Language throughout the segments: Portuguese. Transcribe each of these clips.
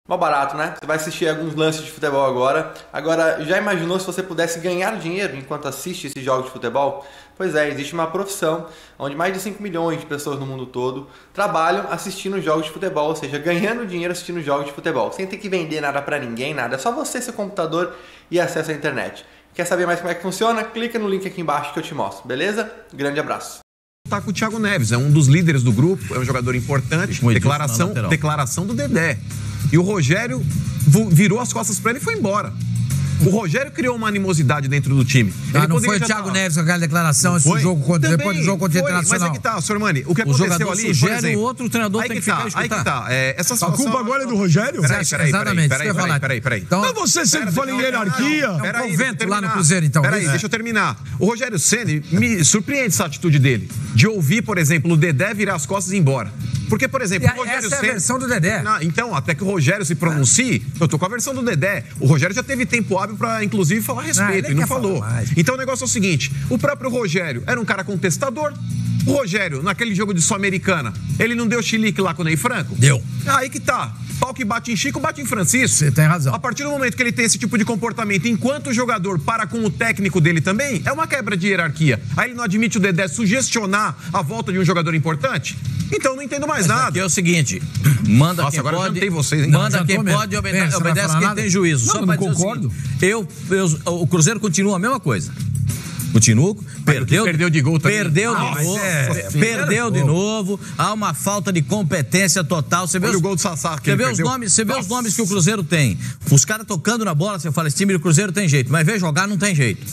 Mó barato, né? Você vai assistir alguns lances de futebol agora. Agora, já imaginou se você pudesse ganhar dinheiro enquanto assiste esses jogos de futebol? Pois é, existe uma profissão onde mais de 5 milhões de pessoas no mundo todo trabalham assistindo jogos de futebol, ou seja, ganhando dinheiro assistindo jogos de futebol, sem ter que vender nada pra ninguém, nada. É só você, seu computador e acesso à internet. Quer saber mais como é que funciona? Clica no link aqui embaixo que eu te mostro, beleza? Grande abraço. Tá com o Thiago Neves, é um dos líderes do grupo, é um jogador importante, declaração do Dedé. E o Rogério virou as costas pra ele e foi embora. O Rogério criou uma animosidade dentro do time. Não foi o Thiago Neves com aquela declaração depois do jogo contra o Internacional. Mas é que tá, Sormani, o que aconteceu ali, por exemplo... O outro treinador tem que ficar escutando. Aí que tá, essa situação... A culpa agora é do Rogério? Peraí. Mas você sempre fala em hierarquia. É um convento lá no Cruzeiro, então. Peraí, deixa eu terminar. O Rogério Ceni me surpreende essa atitude dele, de ouvir, por exemplo, o Dedé virar as costas e ir embora. Porque, por exemplo, o Rogério essa é a versão do Dedé. Então, até que o Rogério se pronuncie, eu tô com a versão do Dedé. O Rogério já teve tempo hábil pra, inclusive, falar a respeito, e não falou. Então, o negócio é o seguinte, o próprio Rogério era um cara contestador. O Rogério, naquele jogo de Sul-Americana, ele não deu chilique lá com o Ney Franco? Deu. Aí que tá. Pau que bate em Chico, bate em Francisco. Você tem razão. A partir do momento que ele tem esse tipo de comportamento, enquanto o jogador para com o técnico dele também, é uma quebra de hierarquia. Aí ele não admite o Dedé sugestionar a volta de um jogador importante? Então não entendo mais nada. Aqui é o seguinte, manda Nossa, quem agora pode... Tem vocês, hein? Manda quem pode, obedece quem tem juízo. Não, não concordo. O Cruzeiro continua a mesma coisa. Continua, perdeu de gol também. Perdeu de novo. Há uma falta de competência total. Você vê o gol do Sassá. Você vê os nomes que o Cruzeiro tem. Os caras tocando na bola, você fala, esse time do Cruzeiro tem jeito. Mas ver jogar não tem jeito.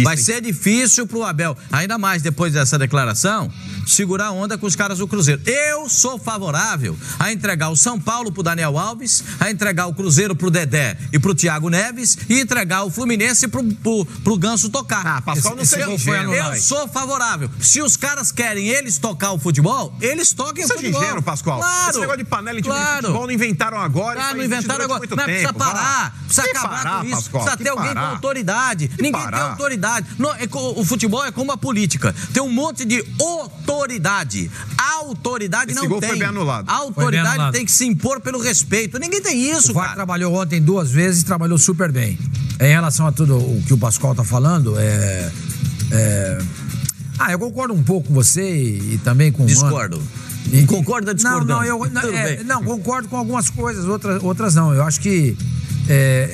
Vai ser difícil pro Abel, ainda mais depois dessa declaração, segurar a onda com os caras do Cruzeiro. Eu sou favorável a entregar o São Paulo pro Daniel Alves, a entregar o Cruzeiro pro Dedé e pro Thiago Neves e entregar o Fluminense pro Ganso tocar. Pascoal não sei Eu sou favorável. Se os caras querem eles tocar o futebol, eles toquem o futebol. Engenheiro, Pascoal. Claro. Esse negócio de panela e time de futebol não inventaram agora. Não inventaram agora. Mas precisa parar. Precisa acabar com isso. Pascoal, precisa ter alguém com autoridade. Ninguém tem autoridade. O futebol é como a política. Tem um monte de autoridade. A autoridade não tem. Esse gol foi bem anulado. A autoridade tem que se impor pelo respeito. Ninguém tem isso, o VAR trabalhou ontem 2 vezes e trabalhou super bem. Em relação a tudo o que o Pascoal tá falando, eu concordo um pouco com você e também com o Discordo. Concorda discordando? Não, concordo com algumas coisas, outras não. Eu acho que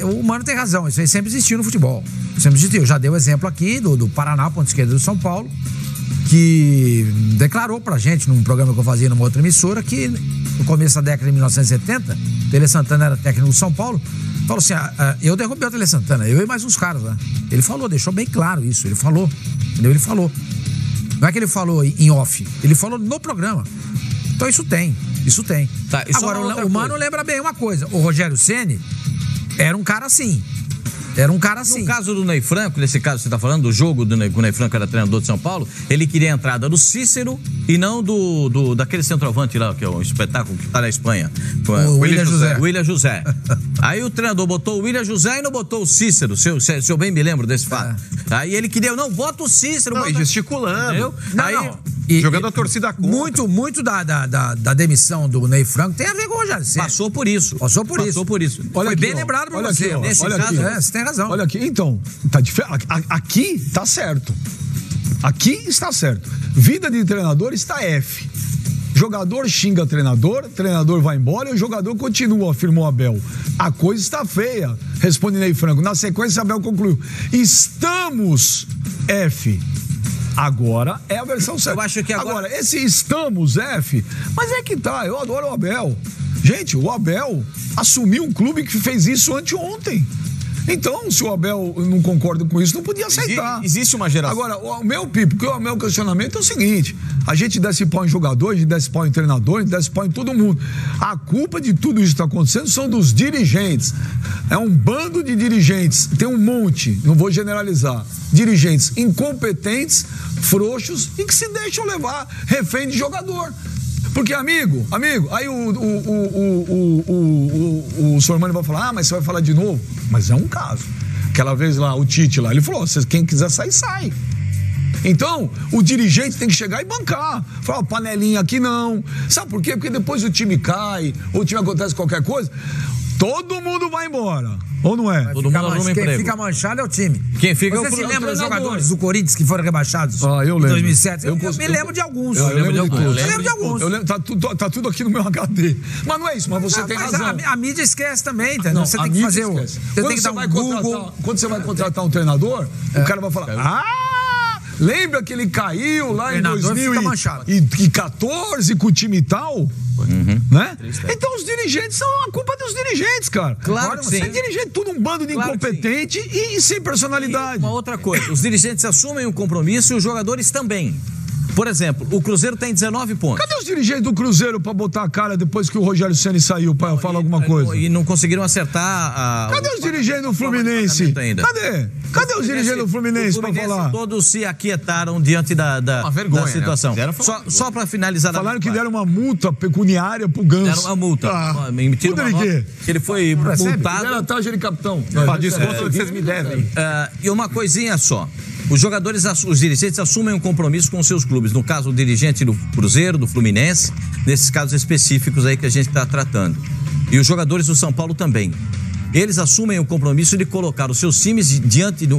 o Mano tem razão, isso aí sempre existiu no futebol. Sempre existiu. Eu já dei o exemplo aqui do Paraná, ponta esquerda do São Paulo, que declarou pra gente num programa que eu fazia numa outra emissora que no começo da década de 1970, Tele Santana era técnico do São Paulo, falou assim, eu derrubei o Tele Santana, eu e mais uns caras lá. Ele falou, deixou bem claro isso, ele falou, entendeu? Ele falou. Não é que ele falou em off, ele falou no programa. Então isso tem. Tá, agora, o Mano lembra bem uma coisa, o Rogério Ceni era um cara assim. No caso do Ney Franco, nesse caso que você está falando, do jogo do Ney, o Ney Franco era treinador de São Paulo, ele queria a entrada do Cícero e não daquele centroavante lá, que é um espetáculo que está na Espanha. O William José. Aí o treinador botou o William José e não botou o Cícero, se eu bem me lembro desse fato. Aí ele queria, bota o Cícero. E gesticulando. Jogando a torcida contra. Muito da demissão do Ney Franco tem a ver com o Rogério Ceni. Passou por isso. Foi aqui, bem lembrado pra você. Aqui, nesse caso, você tem razão. Olha aqui, então, tá diferente. Aqui tá certo. Aqui está certo. Vida de treinador está F. Jogador xinga treinador vai embora e o jogador continua, afirmou Abel. A coisa está feia, responde Ney Franco. Na sequência, Abel concluiu. Estamos F. Agora é a versão certa. Eu acho que agora esse estamos F, mas é que tá, eu adoro o Abel. Gente, o Abel assumiu um clube que fez isso anteontem. Então, se o Abel não concorda com isso, não podia aceitar. Existe uma geração. Agora, o meu questionamento é o seguinte: a gente desce pau em jogador, a gente desce pau em treinador, a gente desce pau em todo mundo. A culpa de tudo isso que está acontecendo são dos dirigentes. É um bando de dirigentes, tem um monte, não vou generalizar, dirigentes incompetentes, frouxos e que se deixam levar refém de jogador. Porque, amigo, aí o Sormani vai falar, mas você vai falar de novo. Mas é um caso. Aquela vez lá, o Tite lá, ele falou, quem quiser sair, sai. Então, o dirigente tem que chegar e bancar. Falar, panelinha aqui não. Sabe por quê? Porque depois o time cai, ou o time acontece qualquer coisa, todo mundo vai embora. Ou não é? Todo mundo arruma emprego. Quem fica manchado é o time. Quem fica Você se lembra dos jogadores do Corinthians que foram rebaixados eu em lembro. 2007? Eu me lembro de alguns. Eu lembro de alguns. Eu lembro, tá tudo aqui no meu HD. Mas não é isso, mas você tem razão. A mídia esquece também, entendeu? Não, você tem que fazer esquece. Você tem que dar um Google. Quando você vai contratar um treinador, o cara vai falar, lembra que ele caiu lá em 2014 com o time e tal? Né? Então os dirigentes são a culpa dos dirigentes, cara. Claro que sim. É dirigente, tudo um bando de incompetente e sem personalidade. E uma outra coisa, os dirigentes assumem um compromisso e os jogadores também. Por exemplo, o Cruzeiro tem 19 pontos. Cadê os dirigentes do Cruzeiro pra botar a cara depois que o Rogério Ceni saiu pra falar alguma coisa? E não conseguiram acertar Cadê os dirigentes do Fluminense? Cadê os dirigentes do Fluminense pra falar? Todos se aquietaram diante da situação. Né? Só pra finalizar. Falaram que deram uma multa pecuniária pro Ganso. Deram uma multa. Emitiram uma nota que ele foi multado. Deram a taxa de capitão. Desconto que vocês me devem. E uma coisinha só. Os dirigentes assumem um compromisso com os seus clubes. No caso, o dirigente do Cruzeiro, do Fluminense, nesses casos específicos aí que a gente está tratando. E os jogadores do São Paulo também. Eles assumem o compromisso de colocar os seus times diante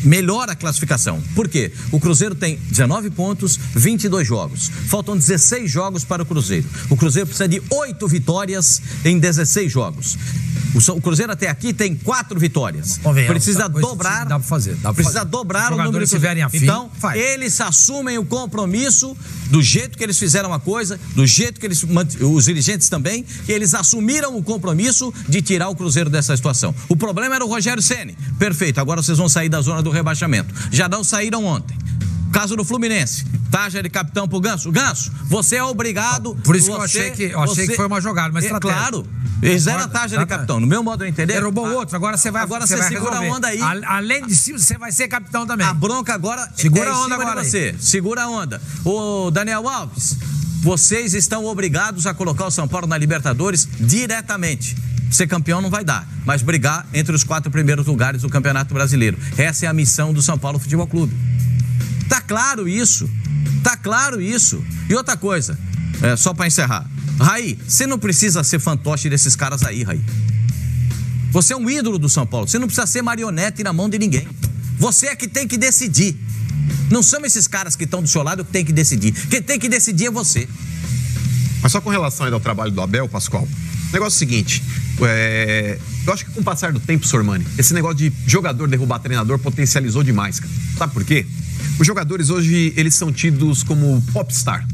melhor a classificação. Por quê? O Cruzeiro tem 19 pontos, 22 jogos. Faltam 16 jogos para o Cruzeiro. O Cruzeiro precisa de 8 vitórias em 16 jogos. O Cruzeiro até aqui tem 4 vitórias. Precisa dobrar. Dá pra fazer. Precisa dobrar o número de tiverem afim. Então, eles assumem o compromisso do jeito que eles fizeram a coisa, do jeito que os dirigentes também, que eles assumiram o compromisso de tirar o Cruzeiro dessa situação. O problema era o Rogério Ceni. Perfeito, agora vocês vão sair da zona do rebaixamento. Já não saíram ontem. Caso do Fluminense, taxa de capitão pro Ganso. Ganso, você é obrigado. Por isso que eu achei que foi uma jogada, mas claro. Eles deram a taxa de capitão, no meu modo de entender. Derrubou outro, agora você vai segura a onda aí. Além de si, você vai ser capitão também. A bronca agora segura a onda agora de você. Segura a onda. Ô, Daniel Alves, vocês estão obrigados a colocar o São Paulo na Libertadores diretamente. Ser campeão não vai dar, mas brigar entre os 4 primeiros lugares do Campeonato Brasileiro. Essa é a missão do São Paulo Futebol Clube. Tá claro isso. E outra coisa, só pra encerrar. Raí, você não precisa ser fantoche desses caras aí, Raí. Você é um ídolo do São Paulo. Você não precisa ser marionete na mão de ninguém. Você é que tem que decidir. Não são esses caras que estão do seu lado que tem que decidir. Quem tem que decidir é você. Mas só com relação ainda ao trabalho do Abel, Pascoal, o negócio é o seguinte, eu acho que com o passar do tempo, Sormani, esse negócio de jogador derrubar treinador potencializou demais, cara. Sabe por quê? Os jogadores hoje, eles são tidos como popstar.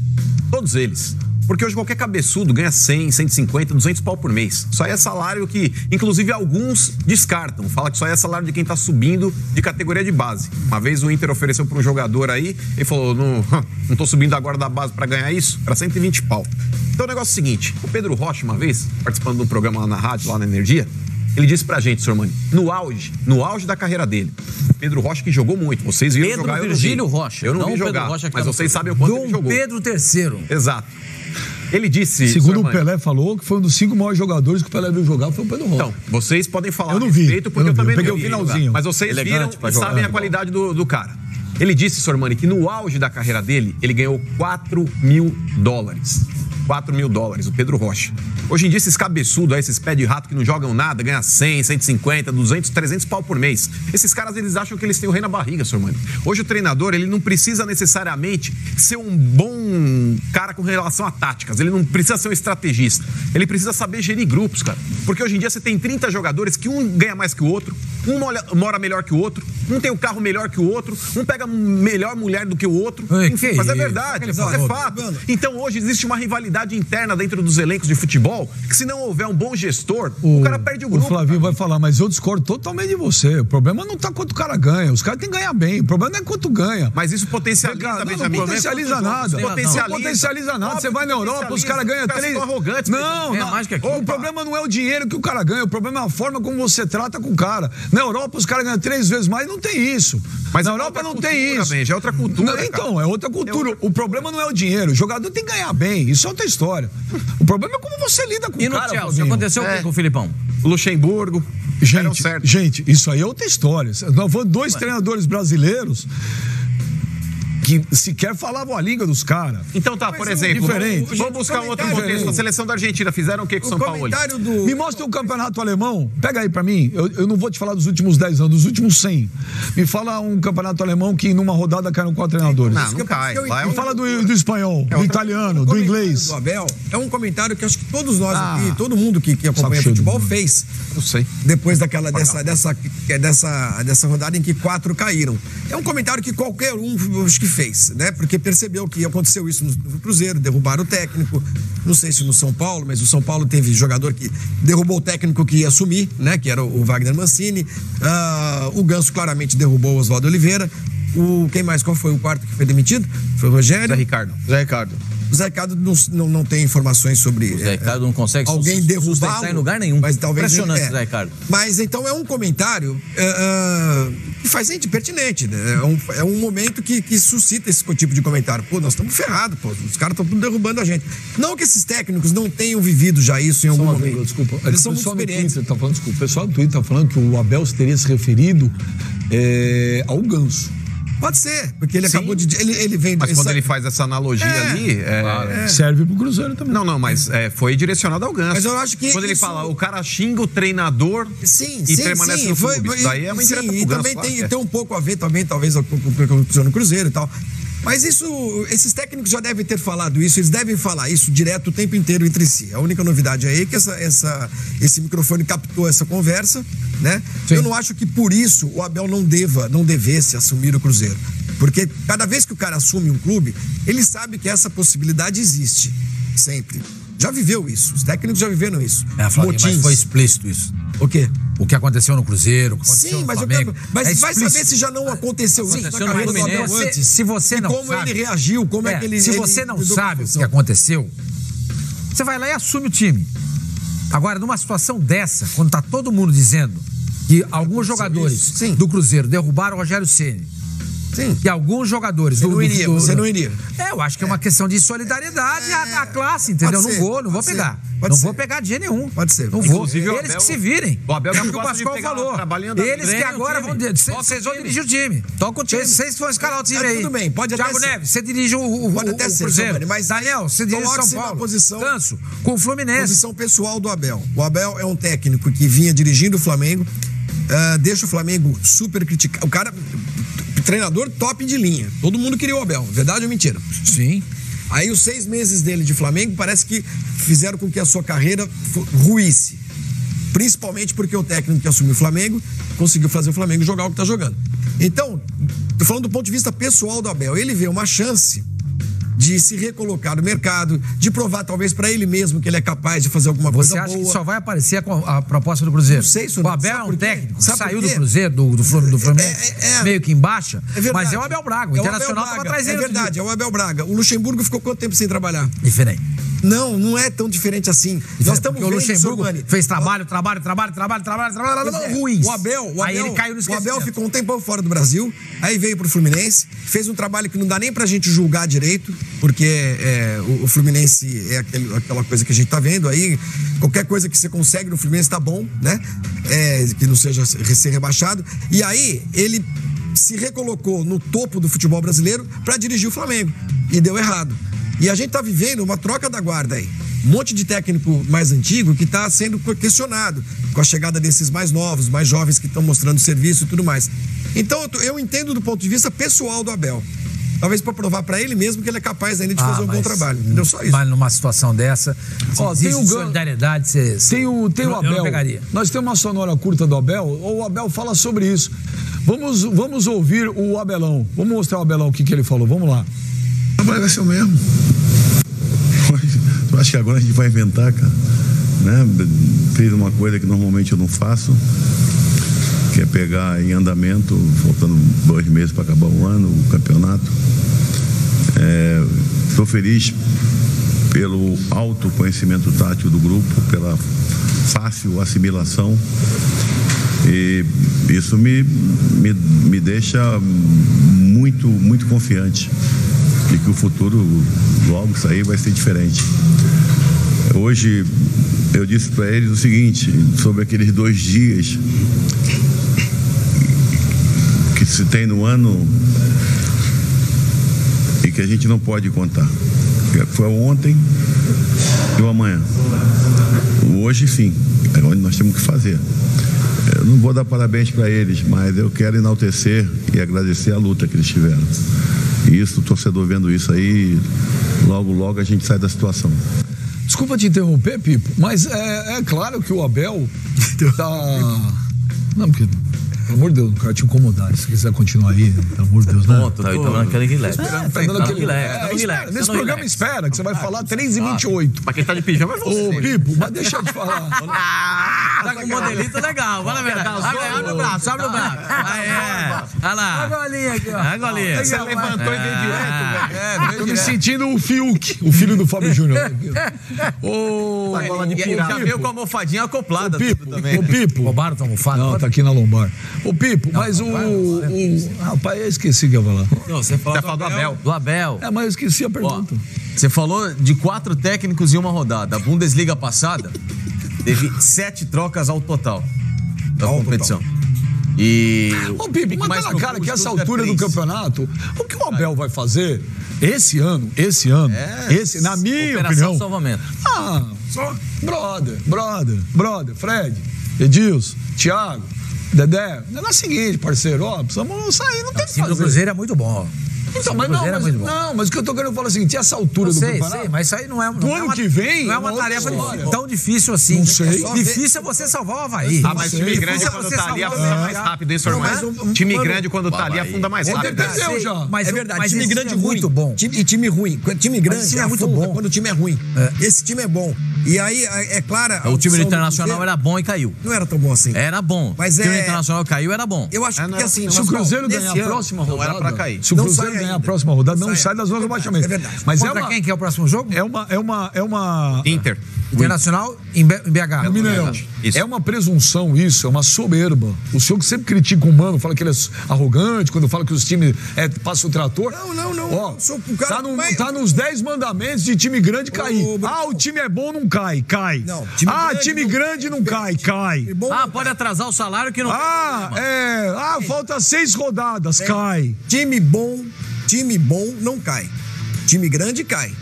Todos eles. Porque hoje qualquer cabeçudo ganha 100, 150, 200 pau por mês. Só é salário que, inclusive, alguns descartam. Fala que só é salário de quem tá subindo de categoria de base. Uma vez o Inter ofereceu para um jogador aí, ele falou, não tô subindo agora da base para ganhar isso, era 120 pau. Então o negócio é o seguinte, o Pedro Rocha, uma vez, participando de um programa lá na rádio, lá na Energia, ele disse pra gente, Sormani, no auge da carreira dele, Pedro Rocha que jogou muito, vocês viram Pedro jogar, Virgílio Rocha. Eu não vi jogar, mas vocês sabem o quanto ele jogou. Pedro III. Exato. Ele disse... Segundo o Pelé falou, que foi um dos 5 maiores jogadores que o Pelé viu jogar, foi o Pedro Rocha. Então, vocês podem falar eu não vi, porque eu também peguei não vi. O finalzinho. Mas vocês viram e sabem a qualidade do cara. Ele disse, Sormani, que no auge da carreira dele, ele ganhou $4 mil. $4 mil, o Pedro Rocha. Hoje em dia, esses cabeçudos aí, esses pé de rato que não jogam nada, ganham 100, 150, 200, 300 pau por mês. Esses caras, eles acham que eles têm o rei na barriga, Sormani. Hoje o treinador, ele não precisa necessariamente ser um bom cara com relação a táticas. Ele não precisa ser um estrategista. Ele precisa saber gerir grupos, cara. Porque hoje em dia você tem 30 jogadores que um ganha mais que o outro, um mora melhor que o outro, um tem o carro melhor que o outro, um pega melhor mulher do que o outro. Enfim, mas é verdade, isso é fato. Então hoje existe uma rivalidade interna dentro dos elencos de futebol, que se não houver um bom gestor, o cara perde o grupo. O Flavinho vai falar, mas eu discordo totalmente de você. O problema não tá quanto o cara ganha. Os caras têm que ganhar bem. O problema não é quanto ganha. Mas isso potencializa, Benjamin. Não potencializa nada. Não potencializa nada. Você vai na Europa, os caras ganham 3... Não. O problema não é o dinheiro que o cara ganha. O problema é a forma como você trata com o cara. Na Europa, os caras ganham 3 vezes mais. Não tem isso. Mas na Europa não tem isso. É outra cultura. Então, é outra cultura. O problema não é o dinheiro. O jogador tem que ganhar bem. Isso é outra história. O problema é como você lida com o cara. E no Chelsea, aconteceu o que com o Filipão? Luxemburgo. Gente, isso aí é outra história. Nós fomos 2 treinadores brasileiros que sequer falavam a língua dos caras. Então tá, por exemplo, vamos buscar um outro contexto. A seleção da Argentina fizeram o que com o São Paulo? Me mostra um campeonato alemão, pega aí pra mim, eu não vou te falar dos últimos 10 anos, dos últimos 100. Me fala um campeonato alemão que numa rodada caíram 4 treinadores. Não cai. Me fala do espanhol, do italiano, do inglês. Do Abel, é um comentário que acho que todos nós aqui, todo mundo que acompanha futebol fez. Eu sei. Depois dessa rodada em que 4 caíram. É um comentário que qualquer um acho que fez, né? Porque percebeu que aconteceu isso no Cruzeiro, derrubaram o técnico, não sei se no São Paulo, mas o São Paulo teve jogador que derrubou o técnico que ia assumir, né? Que era o Wagner Mancini. O Ganso claramente derrubou o Oswaldo Oliveira. Quem mais? Qual foi o quarto que foi demitido? Foi o Rogério? Zé Ricardo. O Zé Ricardo não tem informações sobre... O Zé Ricardo não consegue alguém derrubar em lugar nenhum. Mas talvez impressionante, Zé Ricardo. Mas então é um comentário que faz gente pertinente, né? É um momento que suscita esse tipo de comentário. Pô, nós estamos ferrados, pô. Os caras estão tudo derrubando a gente. Não que esses técnicos não tenham vivido já isso em algum momento. Desculpa. Eles são muito experientes. O pessoal do Twitter está falando que o Abel teria se referido ao Ganso. Pode ser, porque ele acabou de... Ele vem... Mas quando ele faz essa analogia ali... serve pro Cruzeiro também. Não, mas foi direcionado ao Ganso. Mas eu acho que quando ele fala, o cara xinga o treinador e permanece no clube. Isso daí é uma indireta pro Ganso. E também tem um pouco a ver, talvez, com o que aconteceu no Cruzeiro e tal. Mas esses técnicos já devem ter falado isso, eles devem falar isso direto o tempo inteiro entre si. A única novidade aí é que esse microfone captou essa conversa, né? Sim. Eu não acho que por isso o Abel não devesse assumir o Cruzeiro. Porque cada vez que o cara assume um clube, ele sabe que essa possibilidade existe, sempre. Já viveu isso, os técnicos já viveram isso. Mas foi explícito isso. O quê? O que aconteceu no Cruzeiro, sim, mas vai saber se já não aconteceu isso na carreira do Abel antes. Se você não como sabe, ele reagiu, como é que ele... Se você não sabe o que aconteceu, você vai lá e assume o time. Agora, numa situação dessa, quando tá todo mundo dizendo que alguns jogadores do Cruzeiro derrubaram o Rogério Ceni, e alguns jogadores você não iria. Eu acho que é uma questão de solidariedade à classe, entendeu? Não vou pegar. Vou pegar de jeito nenhum. Pode ser. Não vou. Eles que se virem. O Abel é o que o Pascoal falou. Eles que agora vão... Vocês vão dirigir o time. Toca o time. Vocês vão escalar o time aí. Tudo bem, pode até Thiago ser. Neves, você dirige o Cruzeiro. Mas Daniel, você dirige o São Paulo. Ganso, com o Fluminense. Posição pessoal do Abel. O Abel é um técnico que vinha dirigindo o Flamengo, deixa o Flamengo super criticado. O cara... treinador top de linha. Todo mundo queria o Abel. Verdade ou mentira? Sim. Aí os 6 meses dele de Flamengo parece que fizeram com que a sua carreira ruísse. Principalmente porque o técnico que assumiu o Flamengo conseguiu fazer o Flamengo jogar o que está jogando. Então, tô falando do ponto de vista pessoal do Abel. Ele vê uma chance de se recolocar no mercado, de provar talvez para ele mesmo que ele é capaz de fazer alguma coisa boa. Você acha que só vai aparecer com a proposta do Cruzeiro? Não sei, o Abel é um técnico que saiu do Cruzeiro, do Fluminense, meio que em baixa, mas é o Abel Braga. O Internacional estava atrás dele. É verdade, é o Abel Braga. O Luxemburgo ficou quanto tempo sem trabalhar? Diferente. Não é tão diferente assim. Nós estamos vendo, o Luxemburgo fez trabalho ruins. O Abel, aí ele caiu no esquecimento. O Abel ficou um tempão fora do Brasil, aí veio pro Fluminense, fez um trabalho que não dá nem pra gente julgar direito, porque o Fluminense é aquela coisa que a gente tá vendo aí. Qualquer coisa que você consegue no Fluminense tá bom, né? Que não seja ser rebaixado. E aí ele se recolocou no topo do futebol brasileiro pra dirigir o Flamengo. E deu errado. E a gente tá vivendo uma troca da guarda aí. Um monte de técnico mais antigo que tá sendo questionado com a chegada desses mais novos, mais jovens que estão mostrando serviço e tudo mais. Então eu entendo do ponto de vista pessoal do Abel. Talvez para provar para ele mesmo que ele é capaz ainda de fazer um bom trabalho. Entendeu? Só isso. Mas numa situação dessa, tem o solidariedade, tem o Abel. Nós temos uma sonora curta do Abel, ou o Abel fala sobre isso. Vamos ouvir o Abelão. Vamos mostrar o Abelão o que ele falou. Vamos lá. Vai ser o mesmo. Eu acho que agora a gente vai inventar, cara. Né? Fez uma coisa que normalmente eu não faço, que é pegar em andamento, faltando 2 meses para acabar o ano, o campeonato. Estou feliz pelo alto conhecimento tátil do grupo, pela fácil assimilação. E isso me deixa muito, muito confiante de que o futuro, logo isso aí, vai ser diferente. Hoje eu disse para eles o seguinte, sobre aqueles 2 dias que se tem no ano, que a gente não pode contar. Foi ontem e o amanhã. Hoje sim, é onde nós temos que fazer. Eu não vou dar parabéns para eles, mas eu quero enaltecer e agradecer a luta que eles tiveram. E isso, o torcedor vendo isso aí, logo a gente sai da situação. Desculpa te interromper, Pipo, mas é claro que o Abel tá... Não, porque... Pelo amor de Deus, não quero te incomodar. Se quiser continuar aí, pelo amor de Deus, né? Tá dando aquele guilherme. Tá dando aquele guilherme. Nesse programa espera, que você vai falar 3h28. Pra quem tá de pijama é você. Ô, Pipo, mas deixa eu te falar. Tá com um modelito legal. Vai lá, velho. Abre o braço, abre o braço. Olha lá. A golinha aqui, ó. A golinha. Você levantou e veio direto. Tô me sentindo o Fiuk, o filho do Fábio Júnior. Ô, já veio com a almofadinha acoplada. O Pipo. Roubaram tua almofada? Não, tá aqui na lombar. Ô, Pipo, mas rapaz, eu esqueci que ia falar. Não, você falou do Abel. Do Abel. Mas eu esqueci a pergunta. Você falou de 4 técnicos em uma rodada. A Bundesliga passada teve 7 trocas ao total da competição. E... Ô, Pipo, mas tá na cara que essa altura do campeonato, o que o Abel vai fazer esse ano, na minha opinião... Salvamento. Só brother, Fred, Edilson, Thiago, Dedé, o negócio é o seguinte, parceiro, precisamos sair, não tem o que fazer. O Cruzeiro é muito bom. Então, mas o que eu tô querendo falar é o seguinte, essa altura do campeonato... Sei, mas isso aí não é... Do ano que vem... Não é uma tarefa tão difícil assim. Não sei. Difícil é você salvar o Avaí. Mas o time grande quando tá ali afunda mais rápido, hein, senhor? Time grande quando tá ali afunda mais rápido. Entendeu já? Mas é verdade, mas time grande é muito bom. E time ruim. Time grande é muito bom. quando o time é ruim. Esse time é bom. E aí, é claro... O time do Internacional era bom e caiu. Não era tão bom assim. Era bom. Mas o time do Internacional caiu, era bom. Eu acho que assim... Se o Cruzeiro ganhar a próxima rodada... Não era pra cair. Se o Cruzeiro ganhar a próxima rodada, não sai das zonas de rebaixamento. É verdade. Mas Contra quem que é o próximo jogo? É uma... Inter. Internacional em BH. Mineirão. É uma presunção isso, é uma soberba. O senhor que sempre critica o Mano, fala que ele é arrogante, quando fala que os times passam o trator. Não. Ó, tá nos 10 mandamentos de time grande cair. O time é bom, não cai. Não, time grande não cai. Pode atrasar o salário que não... falta 6 rodadas, cai. Time bom não cai. Time grande cai.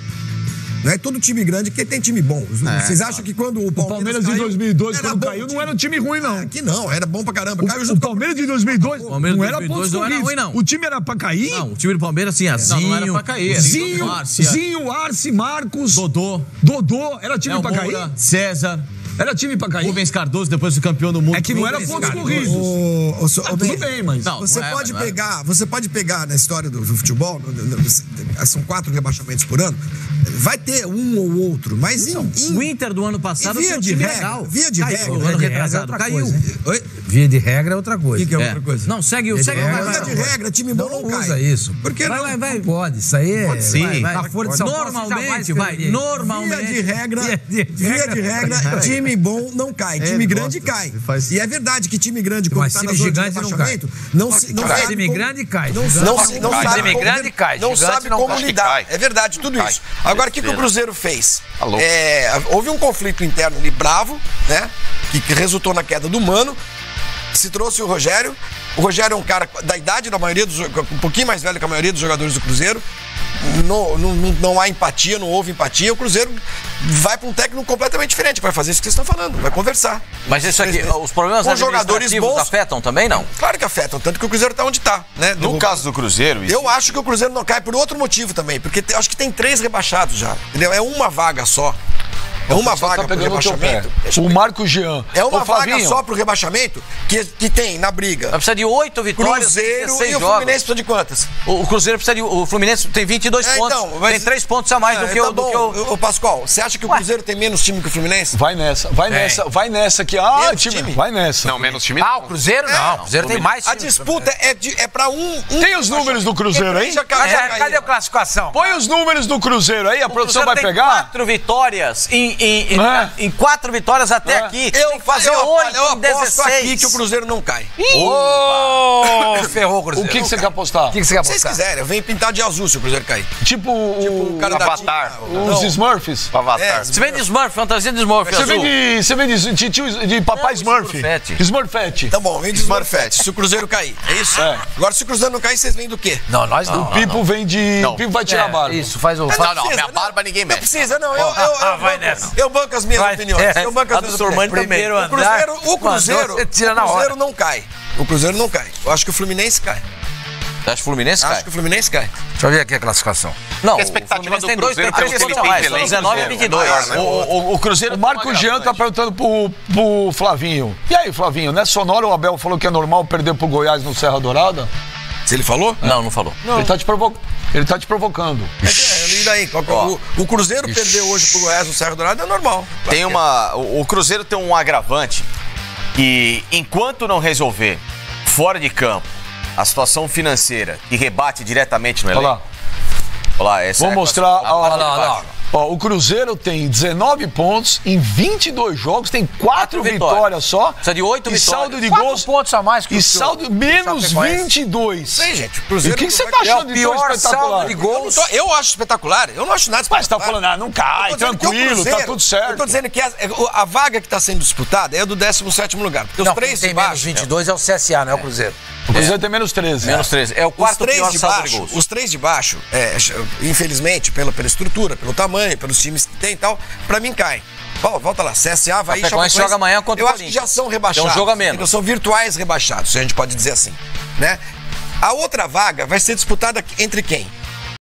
Não é todo time grande que tem time bom. Vocês acham que quando o Palmeiras de 2002, quando caiu, não era um time ruim, não. Aqui não, era bom pra caramba. O Palmeiras de 2002 não era pontos corridos. O time era pra cair? Não, o time do Palmeiras, assim, Zinho... Não era pra cair. Zinho, Arce, Marcos... Dodô, era time pra cair? César... Era time pra cair? Rubens Cardoso, depois do campeão do mundo. É que não era pontos corridos. Tudo bem, mas... Você pode pegar na história do futebol, são 4 rebaixamentos por ano, vai ter um ou outro, mas o Inter do ano passado via de regra, o ano retrasado caiu. Via de regra é outra coisa. O que é outra coisa? Não, segue. Via de regra, time bom não cai. Usa isso. Porque vai. Pode, isso aí pode sim. Normalmente. Via de regra, time bom não cai. Time grande cai. E é verdade que time grande, quando tá na zona de rebaixamento, não sabe. Time grande cai. Não sabe como lidar. É verdade, tudo isso. Agora, o que o Cruzeiro fez? Houve um conflito interno ali bravo, né? Que resultou na queda do Mano. Se trouxe o Rogério. O Rogério é um cara da idade da maioria um pouquinho mais velho que a maioria dos jogadores do Cruzeiro. Não há empatia, não houve empatia. O Cruzeiro vai para um técnico completamente diferente, vai fazer isso que vocês estão falando, vai conversar. Mas isso aqui, os problemas administrativos afetam também, não? Claro que afetam, tanto que o Cruzeiro está onde está, né? No caso do Cruzeiro... Eu acho que o Cruzeiro não cai por outro motivo também, porque acho que tem 3 rebaixados já, entendeu? É uma vaga só. É uma vaga pro rebaixamento. O Marco Jean. É uma vaga só pro rebaixamento que tem na briga. Mas precisa de 8 vitórias. Cruzeiro e o Fluminense precisa de quantas? O Cruzeiro precisa de... O Fluminense tem 22 pontos. Então, tem 3 pontos a mais do que o... Ô, Pascoal, você acha que o Cruzeiro tem menos time que o Fluminense? Vai nessa que... time. Vai nessa. Não, menos time. O Cruzeiro não. O Cruzeiro tem mais time. A disputa é pra um... Tem os números do Cruzeiro aí? Cadê a classificação? Põe os números do Cruzeiro aí, a produção vai pegar? Tem 4 vitórias em em 4 vitórias até aqui. Eu aposto aqui que o Cruzeiro não cai. Ferrou o Cruzeiro. O que você quer apostar? O que você quer apostar? Se vocês quiserem, eu venho pintar de azul se o Cruzeiro cair. Tipo o cara da Avatar. Os Smurfs? Avatar. Você vem de Smurf, fantasia de Smurf azul. Você vem de papai Smurf. Smurfette. Tá bom, vem de Smurfette. Se o Cruzeiro cair, é isso? Agora, se o Cruzeiro não cair, vocês vêm do quê? Não, nós não. O Pipo vem de... O Pipo vai tirar a barba. Isso, faz o... Não, minha barba ninguém mexe. Não precisa, não. Eu banco as minhas opiniões. Eu banco as minhas opiniões. Primeiro O Cruzeiro não cai. O Cruzeiro não cai. Eu acho que o Fluminense cai. Você acha que o Fluminense cai? Acho que o Fluminense cai. Deixa eu ver aqui a classificação. Não, o Fluminense tem 3 pontos a mais. 19 e 22. O Cruzeiro... O Marco Jean tá perguntando pro Flavinho. E aí, Flavinho, não é sonoro? O Abel falou que é normal perder pro Goiás no Serra Dourada? Se ele falou? Não falou. Não. Ele tá te provocando. E daí? O Cruzeiro perdeu hoje pro Goiás no Serra Dourada é normal. Tem o Cruzeiro tem um agravante que, enquanto não resolver fora de campo a situação financeira que rebate diretamente no elenco. Olha lá, essa vou mostrar. Ó, o Cruzeiro tem 19 pontos em 22 jogos, tem 4 vitórias só. Precisa de 8 vitórias. E saldo de 4 gols. pontos a mais que e saldo menos 22. Sei, gente. E o que você tá achando de tão espetacular? De gols. Eu acho espetacular. Eu não acho nada espetacular. Mas você tá falando, não cai, tranquilo, tá tudo certo. Eu tô dizendo que a vaga que tá sendo disputada é do 17º lugar. Porque os 3 de baixo... menos 22 é o CSA, não é o Cruzeiro. O Cruzeiro tem menos 13. Menos 13. É o quarto pior saldo de gols. Os 3 de baixo, infelizmente, pela estrutura, pelo tamanho, pelos times que tem e tal, pra mim caem. Volta lá, CSA, vai... Chapecoense joga amanhã contra o Corinthians. Eu acho que já são rebaixados. Tem um jogo a menos. Então são virtuais rebaixados, se a gente pode dizer assim, né? A outra vaga vai ser disputada entre quem?